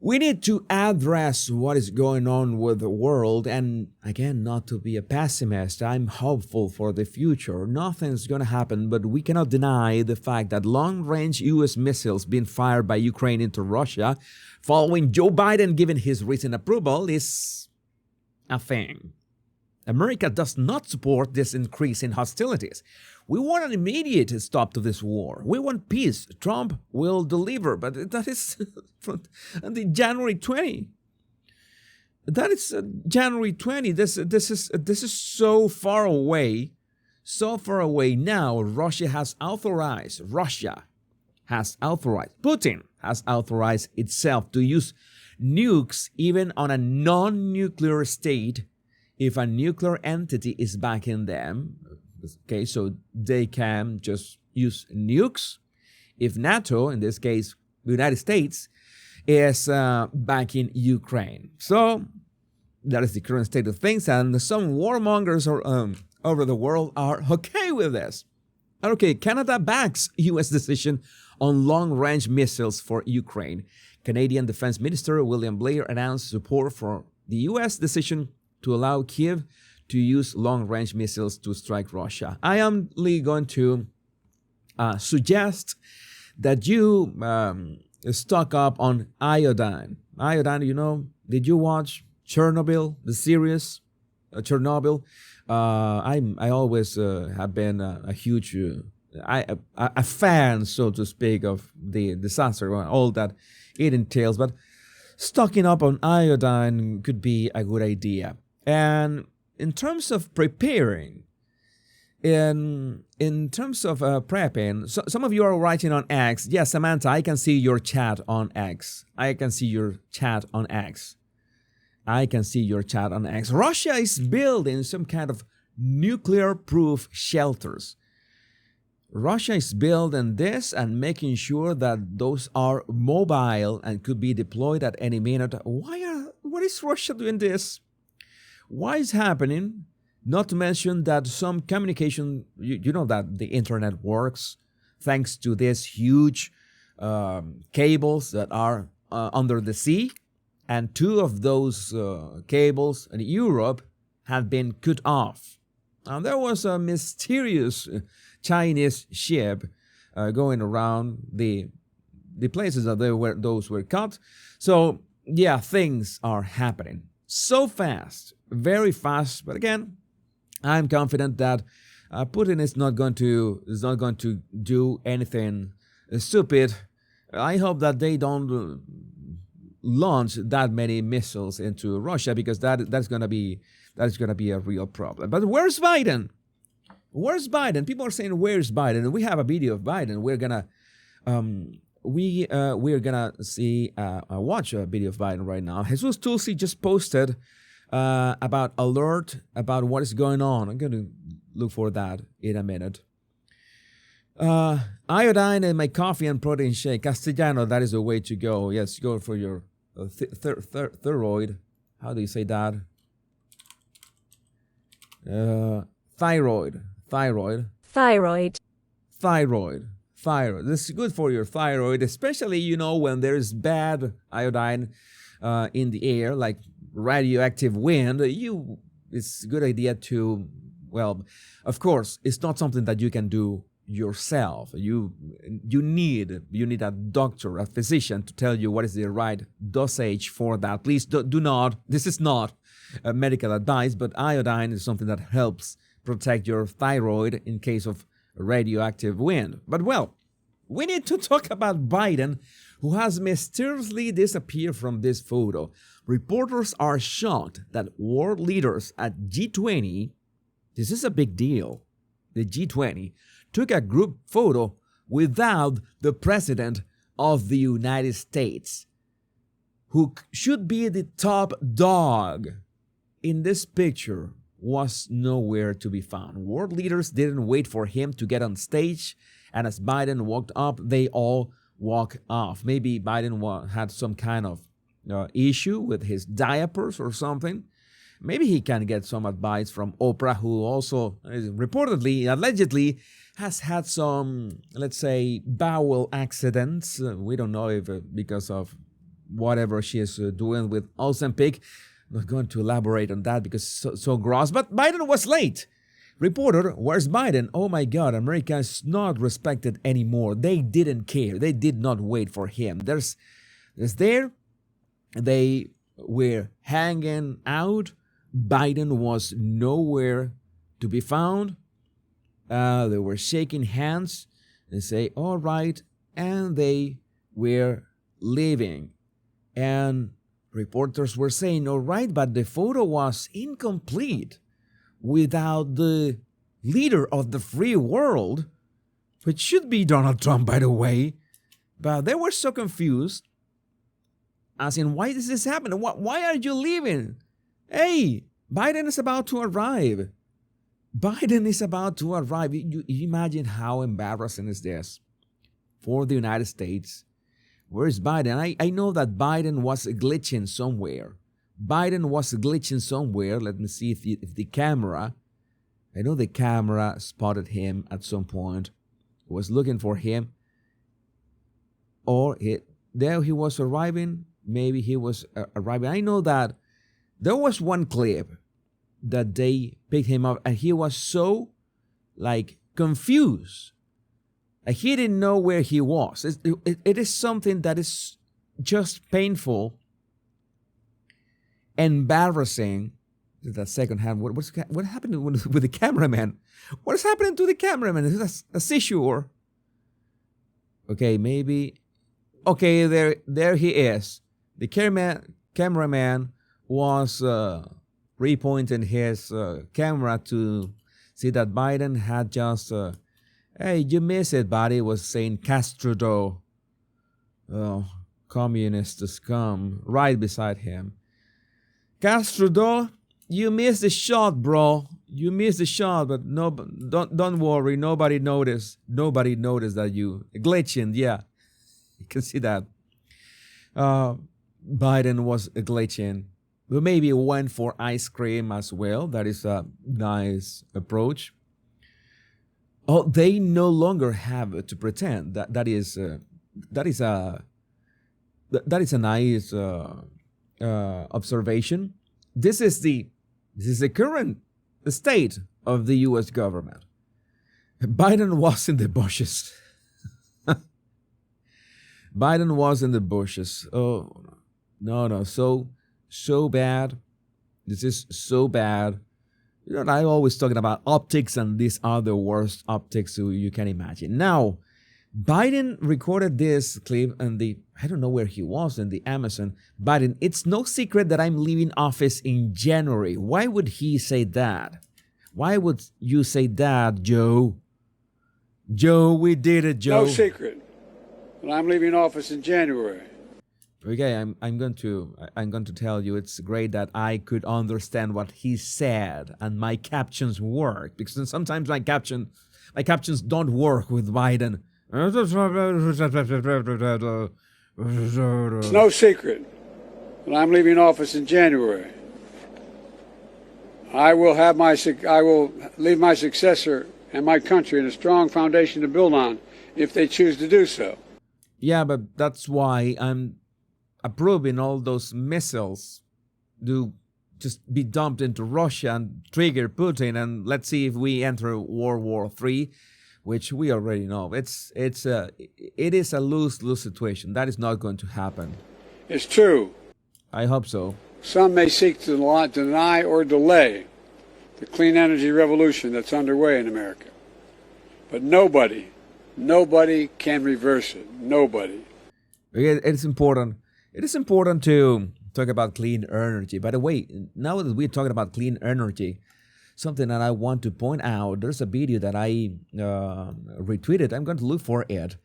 We need to address what is going on with the world, and again, not to be a pessimist, I'm hopeful for the future. Nothing's gonna happen, but we cannot deny the fact that long-range US missiles being fired by Ukraine into Russia following Joe Biden giving his recent approval is a thing. America does not support this increase in hostilities. We want an immediate stop to this war. We want peace. Trump will deliver, but that is from the January 20. That is January 20. This is so far away, so far away now. Putin has authorized itself to use nukes even on a non-nuclear state if a nuclear entity is backing them. Okay, so they can just use nukes if NATO, in this case, the United States, is backing Ukraine. So that is the current state of things, and some warmongers over the world are okay with this. Okay, Canada backs U.S. decision on long-range missiles for Ukraine. Canadian Defense Minister William Blair announced support for the U.S. decision to allow Kyiv to use long-range missiles to strike Russia. I am going to suggest that you stock up on iodine. Iodine, did you watch Chernobyl, the series? Chernobyl? I always have been a huge, a fan, so to speak, of the disaster, all that it entails. But stocking up on iodine could be a good idea. And in terms of preparing, in terms of prepping, some of you are writing on X. Yes, Samantha, I can see your chat on X. Russia is building some kind of nuclear-proof shelters. Russia is building this and making sure that those are mobile and could be deployed at any minute. What is Russia doing this? Why is happening? Not to mention that some communication, you know that the internet works thanks to these huge cables that are under the sea. And two of those cables in Europe have been cut off. And there was a mysterious Chinese ship going around the places that those were cut. So yeah, things are happening so fast, very fast. But again, I'm confident that Putin is not going to do anything stupid. I hope that they don't launch that many missiles into Russia, because that's going to be a real problem. But where's Biden? Where's Biden? People are saying, "Where's Biden?" And we have a video of Biden. We're gonna watch a video of Biden right now. Jesus Tulsi just posted about alert about what is going on. I'm going to look for that in a minute. Iodine in my coffee and protein shake. Castellano, that is the way to go. Yes, go for your thyroid. How do you say that? Thyroid. This is good for your thyroid, especially, when there's bad iodine in the air, like radioactive wind. It's a good idea to, of course, it's not something that you can do yourself. You need a doctor, a physician, to tell you what is the right dosage for that. Please do not, this is not medical advice, but iodine is something that helps protect your thyroid in case of radioactive wind. But we need to talk about Biden, who has mysteriously disappeared from this photo. Reporters are shocked that world leaders at G20, this is a big deal, the G20, took a group photo without the President of the United States, who should be the top dog in this picture, was nowhere to be found. World leaders didn't wait for him to get on stage, and as Biden walked up, they all walked off. Maybe Biden had some kind of issue with his diapers or something. Maybe he can get some advice from Oprah, who also allegedly has had some, let's say, bowel accidents. We don't know if because of whatever she is doing with Ozempic. I'm not going to elaborate on that because it's so gross. But Biden was late. Reporter, where's Biden? Oh my God, America is not respected anymore. They didn't care. They did not wait for him. There's there. They were hanging out. Biden was nowhere to be found. They were shaking hands and say, all right, and they were leaving. And reporters were saying, all right, but the photo was incomplete without the leader of the free world, which should be Donald Trump, by the way. But they were so confused, as in, why does this happen? Why are you leaving? Hey, Biden is about to arrive. Biden is about to arrive. You imagine how embarrassing is this for the United States. Where is Biden? I know that Biden was glitching somewhere. Biden was glitching somewhere. Let me see if the camera, I know the camera spotted him at some point, was looking for him. Or there he was arriving. Maybe he was arriving. I know that there was one clip that they picked him up and he was so confused. He didn't know where he was. It is something that is just painful, embarrassing. That second hand. What happened with the cameraman? What is happening to the cameraman? Is that a seizure? Okay, maybe. Okay, there he is. The cameraman was repointing his camera to see that Biden had just. Hey, you miss it, buddy, was saying Castro. Oh, communist scum, right beside him. Castro, you missed the shot, bro. You missed the shot, but no, don't worry. Nobody noticed. Nobody noticed that you glitching. Yeah, you can see that. Biden was glitching. But maybe went for ice cream as well. That is a nice approach. Oh, they no longer have to pretend. That is a nice observation. This is the current state of the U.S. government. Biden was in the bushes. Biden was in the bushes. Oh no, so bad. This is so bad. You know, I'm always talking about optics, and these are the worst optics you can imagine. Now, Biden recorded this clip and I don't know where he was in the Amazon. Biden, it's no secret that I'm leaving office in January. Why would he say that? Why would you say that, Joe? Joe, we did it, Joe. No secret that I'm leaving office in January. Okay, I'm going to tell you it's great that I could understand what he said and my captions work, because sometimes my captions don't work with Biden. It's no secret that I'm leaving office in January. I will leave my successor and my country in a strong foundation to build on if they choose to do so. Yeah, but that's why I'm approving all those missiles to just be dumped into Russia and trigger Putin, and let's see if we enter World War III, which we already know. It is a lose-lose situation. That is not going to happen. It's true. I hope so. Some may seek to deny or delay the clean energy revolution that's underway in America. But nobody can reverse it. Nobody. It's important. It is important to talk about clean energy. By the way, now that we're talking about clean energy, something that I want to point out, there's a video that I retweeted. I'm going to look for it.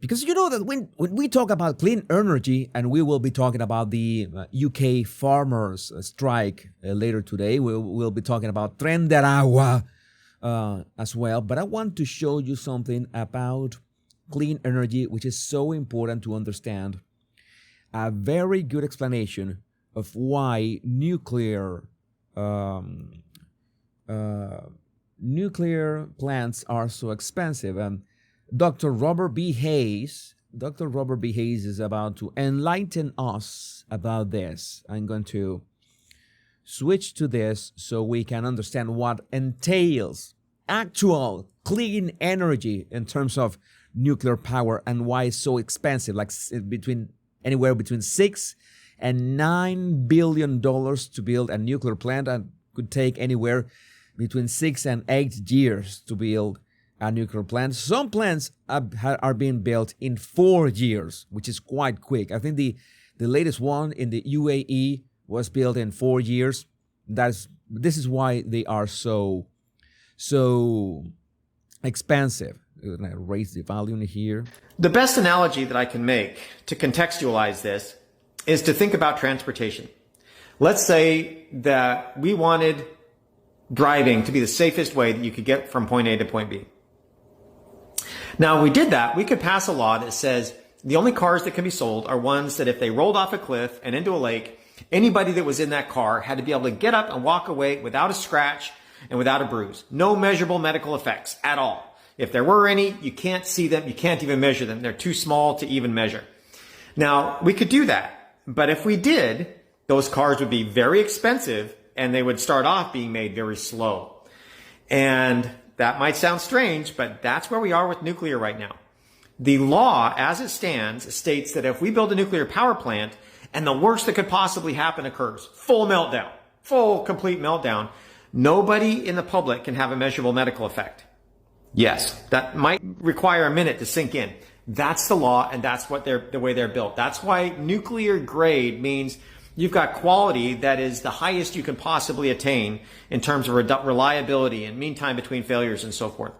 Because you know that when we talk about clean energy, and we will be talking about the UK farmers strike later today, we'll be talking about Tren de Agua as well. But I want to show you something about clean energy, which is so important to understand. A very good explanation of why nuclear plants are so expensive. And Dr. Robert B. Hayes, Dr. Robert B. Hayes is about to enlighten us about this. I'm going to switch to this so we can understand what entails actual clean energy in terms of nuclear power and why it's so expensive, like anywhere between $6 and $9 billion to build a nuclear plant, and could take anywhere between 6 and 8 years to build a nuclear plant. Some plants are being built in 4 years, which is quite quick. I think the latest one in the UAE was built in 4 years. This is why they are so expensive. I'm gonna raise the volume here. The best analogy that I can make to contextualize this is to think about transportation. Let's say that we wanted driving to be the safest way that you could get from point A to point B. Now, if we did that, we could pass a law that says the only cars that can be sold are ones that if they rolled off a cliff and into a lake, anybody that was in that car had to be able to get up and walk away without a scratch and without a bruise. No measurable medical effects at all. If there were any, you can't see them. You can't even measure them. They're too small to even measure. Now, we could do that. But if we did, those cars would be very expensive and they would start off being made very slow. And that might sound strange, but that's where we are with nuclear right now. The law, as it stands, states that if we build a nuclear power plant and the worst that could possibly happen occurs, full meltdown, full complete meltdown, nobody in the public can have a measurable medical effect. Yes, that might require a minute to sink in. That's the law, and that's what the way they're built. That's why nuclear grade means you've got quality that is the highest you can possibly attain in terms of reliability and mean time between failures and so forth.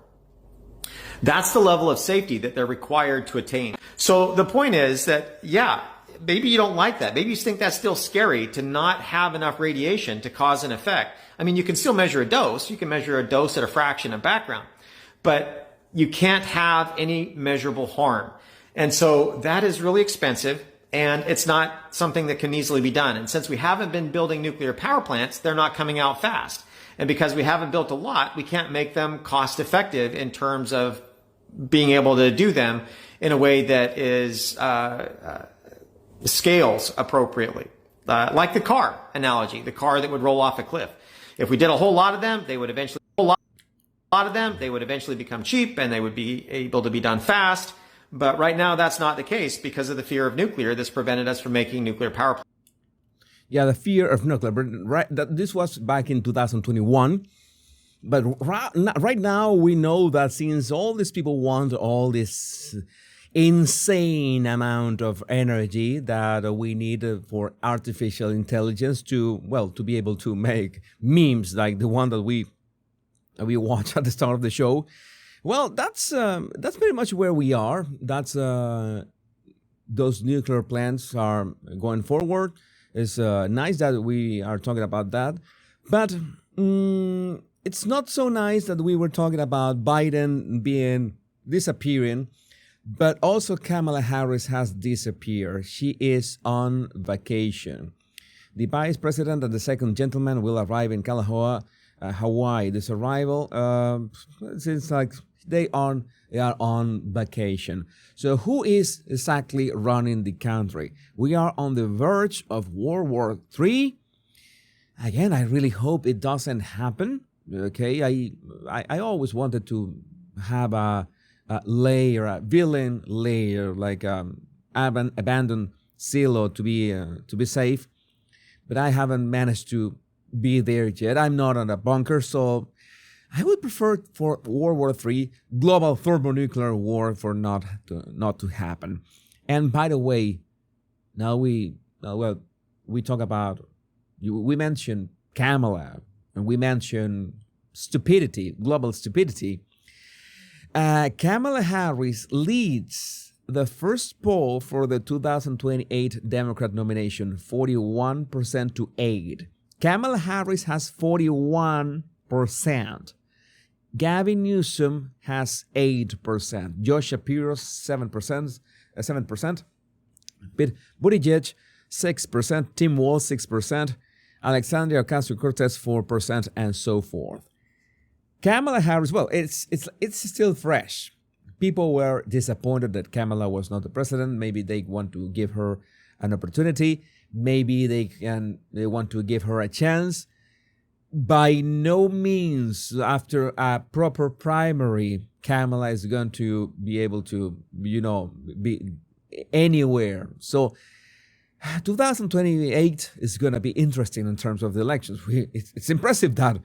That's the level of safety that they're required to attain. So the point is that, yeah, maybe you don't like that. Maybe you think that's still scary to not have enough radiation to cause an effect. I mean, you can still measure a dose. You can measure a dose at a fraction of background, but you can't have any measurable harm. And so that is really expensive, and it's not something that can easily be done. And since we haven't been building nuclear power plants, they're not coming out fast. And because we haven't built a lot, we can't make them cost effective in terms of being able to do them in a way that is scales appropriately. Like the car analogy, the car that would roll off a cliff. If we did a whole lot of them, they would eventually become cheap and they would be able to be done fast. But right now, that's not the case because of the fear of nuclear that's prevented us from making nuclear power plants. Yeah, the fear of nuclear. But this was back in 2021. But right now, we know that since all these people want all this insane amount of energy that we need for artificial intelligence to be able to make memes like the one that we watch at the start of the show. Well, that's pretty much where we are. That's those nuclear plants are going forward. It's nice that we are talking about that, but it's not so nice that we were talking about Biden disappearing, but also Kamala Harris has disappeared. She is on vacation. The vice president and the second gentleman will arrive in Kalahua, Hawaii. This arrival seems like they are on vacation. So who is exactly running the country? We are on the verge of World War III. Again, I really hope it doesn't happen. Okay, I always wanted to have a villain layer, like abandoned silo to be safe, but I haven't managed to be there yet. I'm not on a bunker, so I would prefer for World War III, global thermonuclear war, for not to happen. And by the way, now we talk about, we mentioned Kamala, and we mentioned stupidity, global stupidity. Kamala Harris leads the first poll for the 2028 Democrat nomination, 41% to 8%. Kamala Harris has 41%. Gavin Newsom has 8%. Josh Shapiro 7%. Buttigieg 6%. Tim Walz 6%. Alexandria Ocasio-Cortez 4%, and so forth. Kamala Harris, well, it's still fresh. People were disappointed that Kamala was not the president. Maybe they want to give her an opportunity. Maybe they want to give her a chance. By no means, after a proper primary, Kamala is going to be able to, be anywhere. So 2028 is going to be interesting in terms of the elections. It's impressive that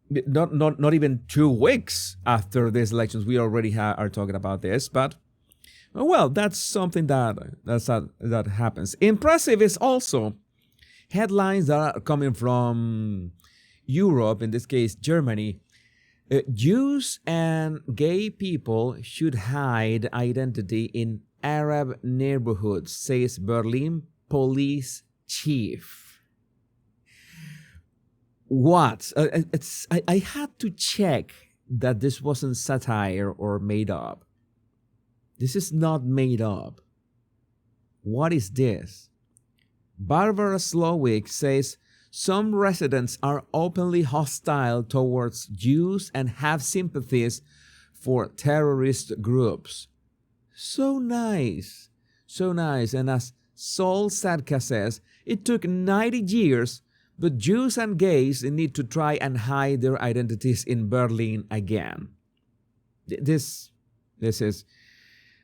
not even 2 weeks after these elections, we already are talking about this. But well, that's something that happens. Impressive is also headlines that are coming from Europe, in this case Germany. Jews and gay people should hide identity in Arab neighborhoods, says Berlin police chief. What? I had to check that this wasn't satire or made up. This is not made up. What is this? Barbara Slowick says some residents are openly hostile towards Jews and have sympathies for terrorist groups. So nice. So nice. And as Sol Sadka says, it took 90 years, but Jews and gays need to try and hide their identities in Berlin again. This is...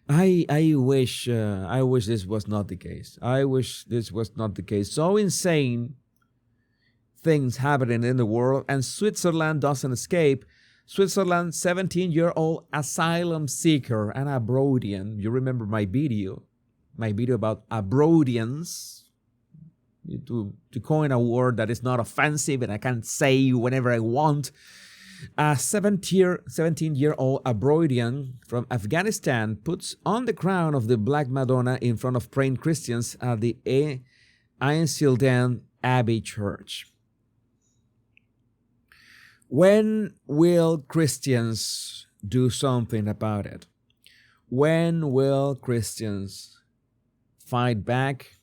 I wish this was not the case. I wish this was not the case. So insane things happening in the world, and Switzerland doesn't escape. Switzerland, 17-year-old asylum seeker and Abrodian. You remember my video about Abrodians. To coin a word that is not offensive and I can say whenever I want. A 17-year-old Abrodian from Afghanistan puts on the crown of the Black Madonna in front of praying Christians at the Einsiedeln Abbey Church. When will Christians do something about it? When will Christians fight back?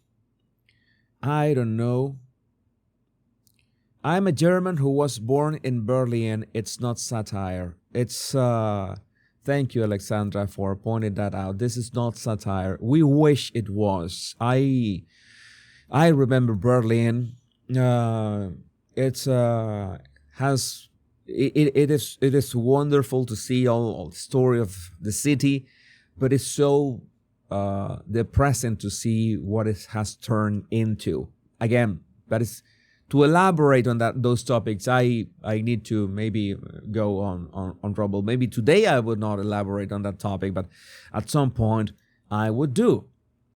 I don't know. I'm a German who was born in Berlin. It's not satire. It's, thank you, Alexandra, for pointing that out. This is not satire. We wish it was. I remember Berlin. It is wonderful to see all the story of the city, but it's so depressing to see what it has turned into. Again, that is to elaborate on those topics. I need to maybe go on Rumble. Maybe today I would not elaborate on that topic, but at some point I would do.